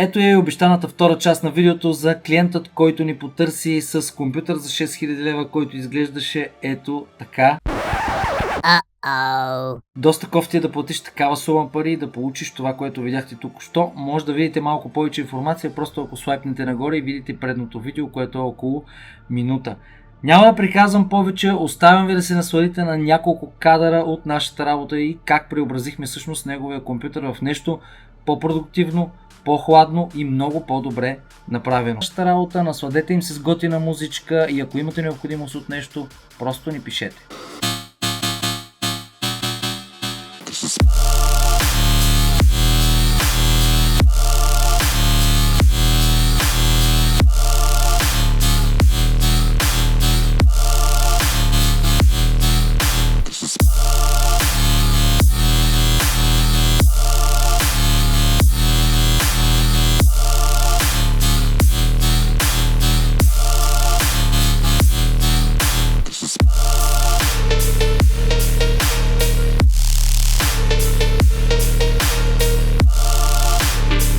Ето е обещаната втора част на видеото за клиентът, който ни потърси с компютър за 6000 лева, който изглеждаше ето така. Доста кофти е да платиш такава сума пари и да получиш това, което видяхте току-що. Може да видите малко повече информация, просто ако слайпнете нагоре и видите предното видео, което е около минута. Няма да приказвам повече, оставям ви да се насладите на няколко кадъра от нашата работа и как преобразихме всъщност неговия компютър в нещо по-продуктивно, по-хладно и много по-добре направено. Нашата работа, насладете им се с готина музичка и ако имате необходимост от нещо, просто ни пишете.